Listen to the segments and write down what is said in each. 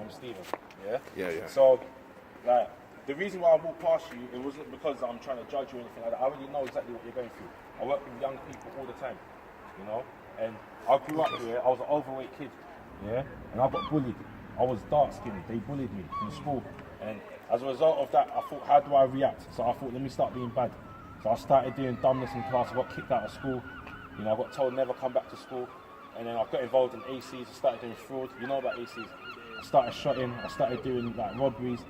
I'm Stephen. Yeah? Yeah. So, like, the reason why I walked past you, it wasn't because I'm trying to judge you or anything like that. I already know exactly what you're going through. I work with young people all the time, you know? And I grew up here, I was an overweight kid, yeah? And I got bullied. I was dark-skinned, they bullied me in school. And as a result of that, I thought, how do I react? So I thought, let me start being bad. So I started doing dumbness in class, I got kicked out of school. You know, I got told never come back to school. And then I got involved in ACs, I started doing fraud. You know about ACs. I started shotting, I started doing like robberies.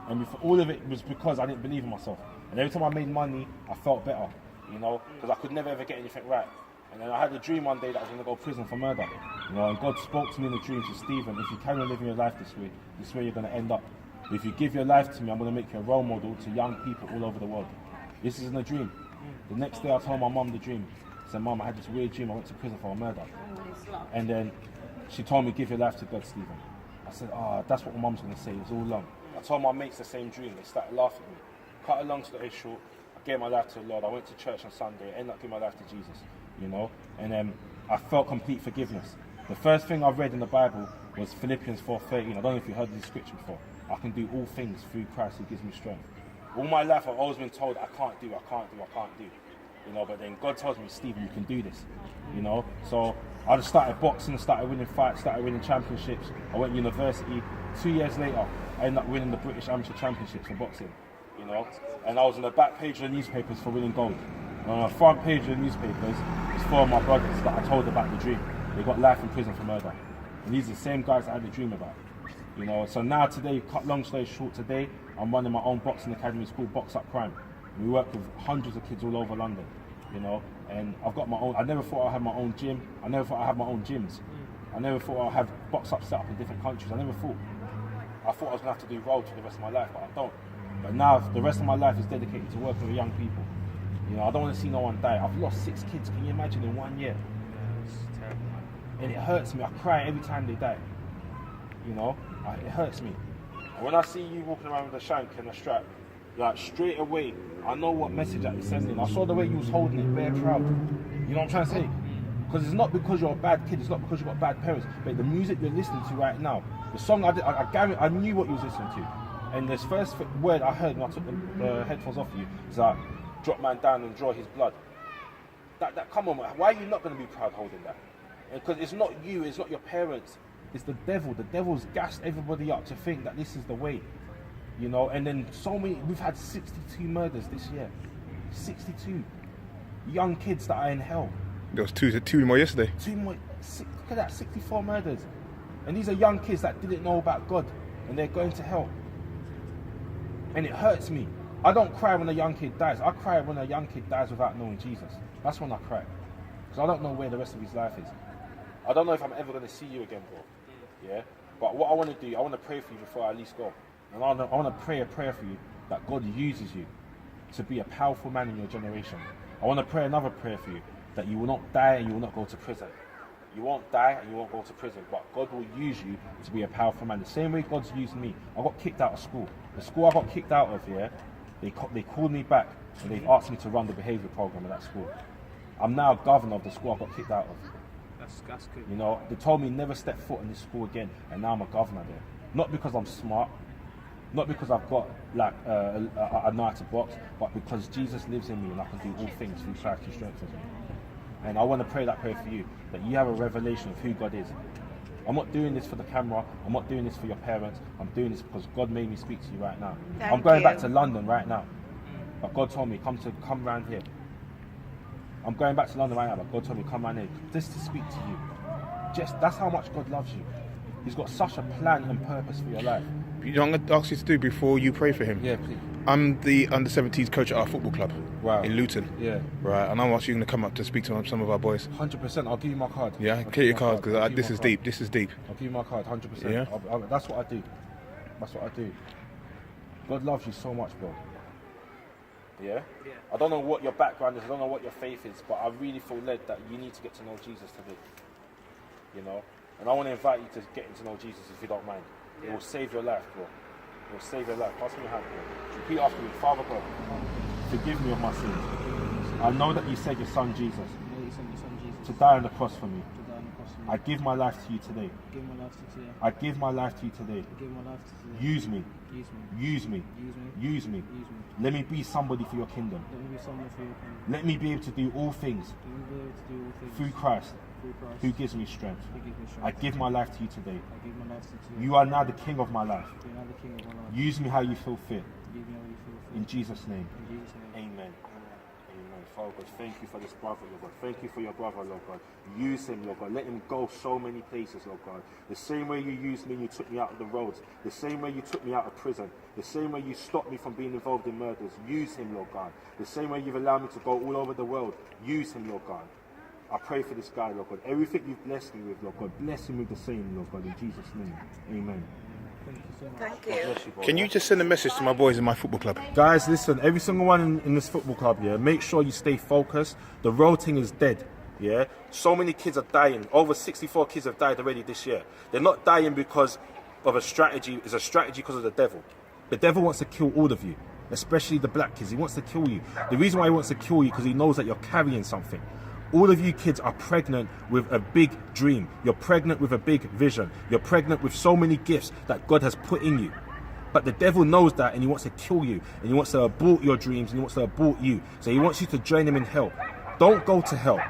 And all of it was because I didn't believe in myself. And every time I made money, I felt better, you know, because I could never ever get anything right. And then I had a dream one day that I was going to go to prison for murder. You know, and God spoke to me in a dream to Stephen, if you carry on living your life this way you're going to end up. If you give your life to me, I'm going to make you a role model to young people all over the world. This isn't a dream. The next day I told my mum the dream. I said, Mum, I had this weird dream, I went to prison for a murder. And then she told me, give your life to God, Stephen. I said, that's what my mum's going to say, it's all long. I told my mates the same dream, they started laughing at me. Cut a long story short, I gave my life to the Lord, I went to church on Sunday, ended up giving my life to Jesus, you know. And then I felt complete forgiveness. The first thing I read in the Bible was Philippians 4:13. I don't know if you heard this scripture before. I can do all things through Christ who gives me strength. All my life I've always been told I can't do. You know, but then God tells me, Stephen, you can do this. You know, so I just started boxing, started winning fights, started winning championships. I went to university. 2 years later, I ended up winning the British Amateur Championships for boxing. You know, and I was on the back page of the newspapers for winning gold. And on the front page of the newspapers, it's 4 of my brothers that I told about the dream. They got life in prison for murder. And these are the same guys that I had the dream about. You know, so now today, cut long story short, today I'm running my own boxing academy. It's called Box Up Crime. We work with hundreds of kids all over London, you know, and I've got my own. I never thought I'd have my own gym. I never thought I'd have my own gyms. I never thought I'd have box up set up in different countries. I never thought. I thought I was going to have to do roads for the rest of my life, but I don't. But now the rest of my life is dedicated to working with young people. You know, I don't want to see no one die. I've lost 6 kids, can you imagine, in 1 year? It's terrible. And it hurts me. I cry every time they die. You know, it hurts me. And when I see you walking around with a shank and a strap, like straight away, I know what message that you're sending. I saw the way you was holding it, very proud. You know what I'm trying to say? Because it's not because you're a bad kid, it's not because you've got bad parents, but the music you're listening to right now, the song I knew what you was listening to. And this first word I heard when I took the headphones off you is like, drop man down and draw his blood. That come on, why are you not going to be proud holding that? Because it's not you, it's not your parents, it's the devil. The devil's gassed everybody up to think that this is the way. You know, and then we've had 62 murders this year. 62 young kids that are in hell. There was two more yesterday. 2 more, look at that, 64 murders. And these are young kids that didn't know about God, and they're going to hell. And it hurts me. I don't cry when a young kid dies. I cry when a young kid dies without knowing Jesus. That's when I cry. Because I don't know where the rest of his life is. I don't know if I'm ever going to see you again, bro. Yeah? But what I want to do, I want to pray for you before I at least go. And I want to pray a prayer for you that God uses you to be a powerful man in your generation. I want to pray another prayer for you that you will not die and you will not go to prison. You won't die and you won't go to prison, but God will use you to be a powerful man. The same way God's used me. I got kicked out of school. The school I got kicked out of, yeah, they called me back and they've asked me to run the behaviour program at that school. I'm now governor of the school I got kicked out of. That's good. You know, they told me never step foot in this school again, and now I'm a governor there. Not because I'm smart, not because I've got like I know how to box, but because Jesus lives in me and I can do all things through Christ who strengthens me. And I want to pray that prayer for you, that you have a revelation of who God is. I'm not doing this for the camera, I'm not doing this for your parents, I'm doing this because God made me speak to you right now. I'm going back to London right now, but God told me come round here. I'm going back to London right now, but God told me come round here just to speak to you. That's how much God loves you. He's got such a plan and purpose for your life. You know what I'm going to ask you to do before you pray for him? Yeah, please. I'm the under-17s coach at our football club in Luton. Yeah. Right, and I'm actually going to come up to speak to some of our boys. 100%, I'll give you my card. Yeah, get your card, because this is deep. This is deep. I'll give you my card, 100%. Yeah? That's what I do. That's what I do. God loves you so much, bro. Yeah? I don't know what your background is, I don't know what your faith is, but I really feel led that you need to get to know Jesus today. You know? And I want to invite you to get to know Jesus if you don't mind. It will save your life, bro. It will save your life. Pass me your hand, bro. Repeat after me. Father God, forgive me of my sins. I know that you sent your son Jesus to die on the cross for me. I give my life to you today. Give my life to you today. I give my life to you today. Give my life to you today. Use me. Use me. Use me. Use me. Use me. Use me. Let me be somebody for your kingdom. Let me be someone for your kingdom. Let me be able to do all things Let me be able to do all things through Christ, through Christ, who gives me strength. who gives me strength. I give my life to you today. I give my life to you today. You are now the king of my life. You're now the king of my life. Use me how you feel fit. Use me how you feel fit. In Jesus' name. In Jesus' name. Amen. Amen. Father God, thank you for this brother, Lord God. Thank you for your brother, Lord God. Use him, Lord God. Let him go so many places, Lord God. The same way you used me and you took me out of the roads. The same way you took me out of prison. The same way you stopped me from being involved in murders. Use him, Lord God. The same way you've allowed me to go all over the world. Use him, Lord God. I pray for this guy, Lord God. Everything you've blessed me with, Lord God, bless him with the same, Lord God. In Jesus' name. Amen. Thank you so much. Thank you. Bless you, brother. Can you just send a message to my boys in my football club? Guys, listen, every single one in this football club, yeah, make sure you stay focused. The road thing is dead, yeah? So many kids are dying. Over 64 kids have died already this year. They're not dying because of a strategy. It's a strategy because of the devil. The devil wants to kill all of you, especially the black kids. He wants to kill you. The reason why he wants to kill you because he knows that you're carrying something. All of you kids are pregnant with a big dream. You're pregnant with a big vision. You're pregnant with so many gifts that God has put in you. But the devil knows that and he wants to kill you. And he wants to abort your dreams and he wants to abort you. So he wants you to join him in hell. Don't go to hell.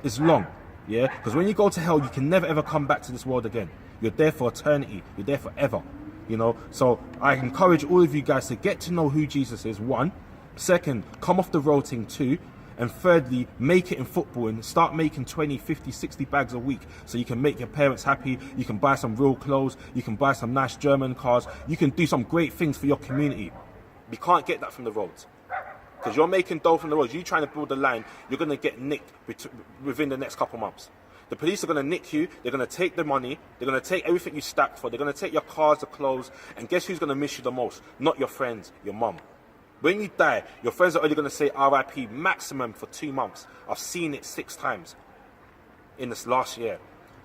It's long. Yeah? Because when you go to hell, you can never ever come back to this world again. You're there for eternity. You're there forever. You know? So I encourage all of you guys to get to know who Jesus is, one. Second, come off the road thing, two. And thirdly, make it in football and start making 20, 50, 60 bags a week so you can make your parents happy. You can buy some real clothes. You can buy some nice German cars. You can do some great things for your community. You can't get that from the roads. Because you're making dough from the roads. You're trying to build a line, you're going to get nicked within the next couple months. The police are going to nick you. They're going to take the money. They're going to take everything you stacked for. They're going to take your cars, the clothes. And guess who's going to miss you the most? Not your friends, your mum. When you die, your friends are only going to say RIP maximum for 2 months. I've seen it 6 times in this last year.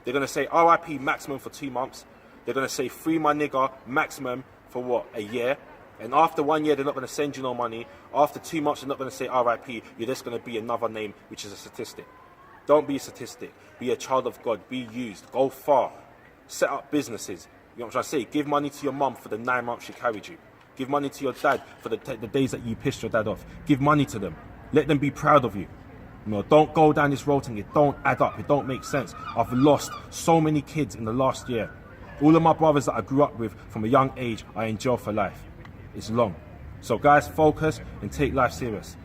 They're going to say RIP maximum for 2 months. They're going to say free my nigger maximum for what, a year? And after 1 year, they're not going to send you no money. After 2 months, they're not going to say RIP. You're just going to be another name, which is a statistic. Don't be a statistic. Be a child of God. Be used. Go far. Set up businesses. You know what I'm trying to say? Give money to your mum for the 9 months she carried you. Give money to your dad for the days that you pissed your dad off. Give money to them. Let them be proud of you. You know, don't go down this road thing. It don't add up. It don't make sense. I've lost so many kids in the last year. All of my brothers that I grew up with from a young age are in jail for life. It's long. So guys, focus and take life serious.